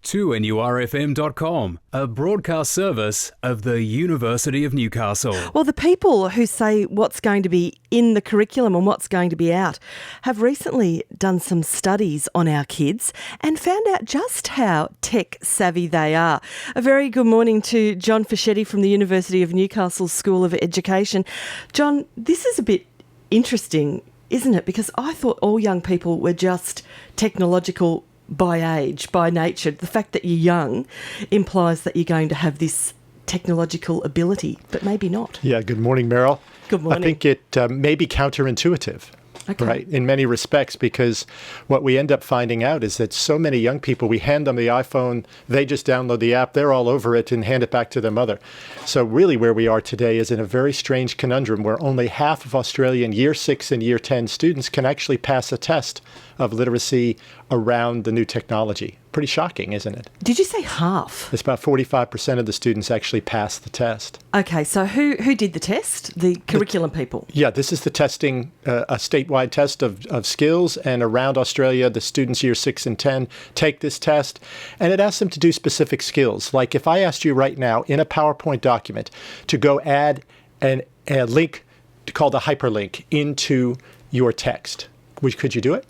2NURFM.com, a broadcast service of the University of Newcastle. Well, the people who say what's going to be in the curriculum and what's going to be out have recently done some studies on our kids and found out just how tech savvy they are. A very good morning to John Fischetti from the University of Newcastle School of Education. John, this is a bit interesting, isn't it? Because I thought all young people were just technological by age, by nature. The fact that you're young implies that you're going to have this technological ability, but maybe not. Yeah, good morning, Meryl. Good morning. I think it may be counterintuitive. Okay. Right, in many respects, because what we end up finding out is that so many young people, we hand them the iPhone, they just download the app, they're all over it and hand it back to their mother. So really where we are today is in a very strange conundrum where only half of Australian Year 6 and Year 10 students can actually pass a test of literacy around the new technology. Pretty shocking, isn't it? Did you say half? It's about 45% of the students actually pass the test. Okay, so who did the test? The curriculum people? Yeah, this is the testing, a statewide test of skills, and around Australia, the students Year 6 and 10 take this test, and it asks them to do specific skills. Like if I asked you right now in a PowerPoint document to go add a link called a hyperlink into your text, could you do it?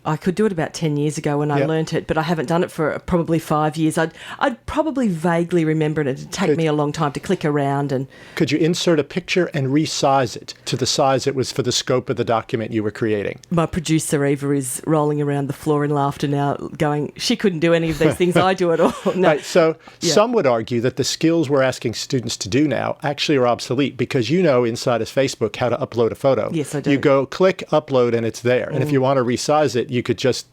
I could do it about 10 years ago when I learnt it, but I haven't done it for probably 5 years. I'd probably vaguely remember it. It'd take me a long time to click around. And could you insert a picture and resize it to the size it was for the scope of the document you were creating? My producer, Eva, is rolling around the floor in laughter now, going, she couldn't do any of these things I do at all. No. Right, so some would argue that the skills we're asking students to do now actually are obsolete because you know inside of Facebook how to upload a photo. Yes, I do. You go click, upload, and it's there. And if you want to resize it, you could just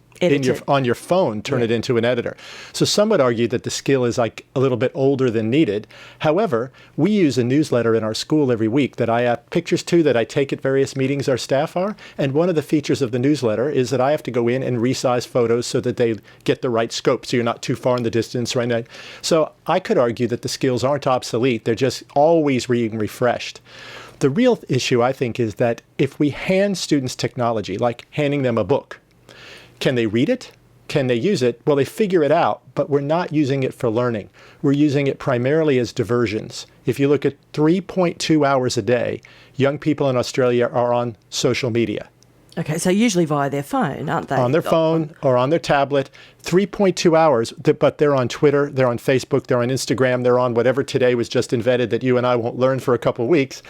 on your phone turn it into an editor. So some would argue that the skill is like a little bit older than needed. However, we use a newsletter in our school every week that I add pictures to that I take at various meetings our staff are. And one of the features of the newsletter is that I have to go in and resize photos so that they get the right scope, so you're not too far in the distance right now. So I could argue that the skills aren't obsolete. They're just always being refreshed. The real issue, I think, is that if we hand students technology, like handing them a book, can they read it? Can they use it? Well, they figure it out, but we're not using it for learning. We're using it primarily as diversions. If you look at 3.2 hours a day, young people in Australia are on social media. Okay, so usually via their phone, aren't they? On their phone or on their tablet, 3.2 hours, but they're on Twitter, they're on Facebook, they're on Instagram, they're on whatever today was just invented that you and I won't learn for a couple of weeks.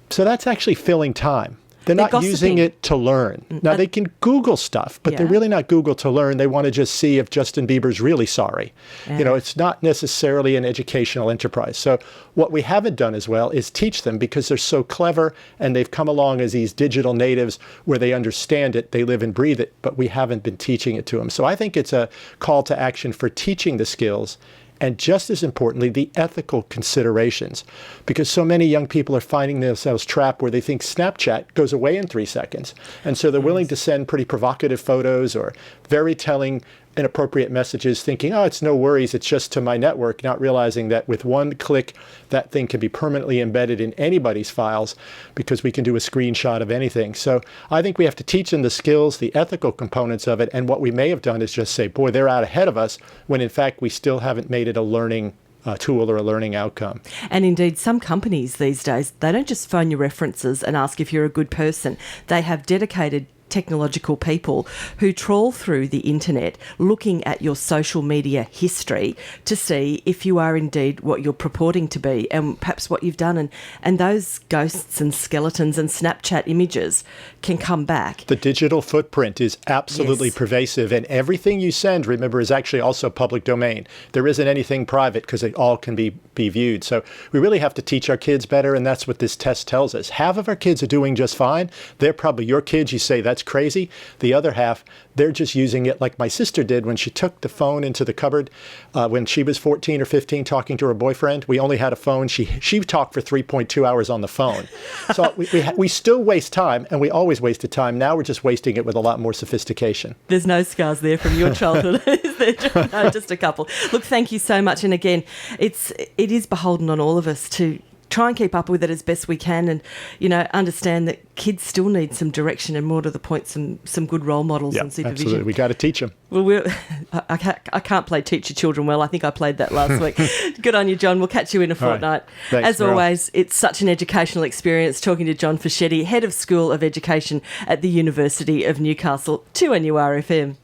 So that's actually filling time. They're not using it to learn. Now, they can Google stuff, but they're really not Google to learn. They want to just see if Justin Bieber's really sorry. You know, it's not necessarily an educational enterprise. So what we haven't done as well is teach them because they're so clever and they've come along as these digital natives where they understand it, they live and breathe it, but we haven't been teaching it to them. So I think it's a call to action for teaching the skills and just as importantly, the ethical considerations, because so many young people are finding themselves trapped where they think Snapchat goes away in 3 seconds. And so they're willing to send pretty provocative photos or very telling inappropriate messages thinking, oh, it's no worries, it's just to my network, not realizing that with one click, that thing can be permanently embedded in anybody's files because we can do a screenshot of anything. So I think we have to teach them the skills, the ethical components of it, and what we may have done is just say, boy, they're out ahead of us, when in fact we still haven't made it a learning tool or a learning outcome. And indeed, some companies these days, they don't just phone your references and ask if you're a good person. They have dedicated technological people who trawl through the internet looking at your social media history to see if you are indeed what you're purporting to be and perhaps what you've done. And those ghosts and skeletons and Snapchat images can come back. The digital footprint is absolutely pervasive, and everything you send, remember, is actually also public domain. There isn't anything private because it all can be viewed. So we really have to teach our kids better, and that's what this test tells us. Half of our kids are doing just fine. They're probably your kids. You say, that's crazy. The other half, they're just using it like my sister did when she took the phone into the cupboard when she was 14 or 15 talking to her boyfriend. We only had a phone. She talked for 3.2 hours on the phone. So we still waste time, and we always wasted time. Now we're just wasting it with a lot more sophistication. There's no scars there from your childhood, is there? No, just a couple. Look, thank you so much. And again, it is beholden on all of us to try and keep up with it as best we can, and, you know, understand that kids still need some direction and, more to the point, some good role models and supervision. Absolutely. We got to teach them. Well, I can't play teach your children well. I think I played that last week. Good on you, John. We'll catch you in a fortnight. Thanks, As always, it's such an educational experience talking to John Fischetti, Head of School of Education at the University of Newcastle, 2NURFM.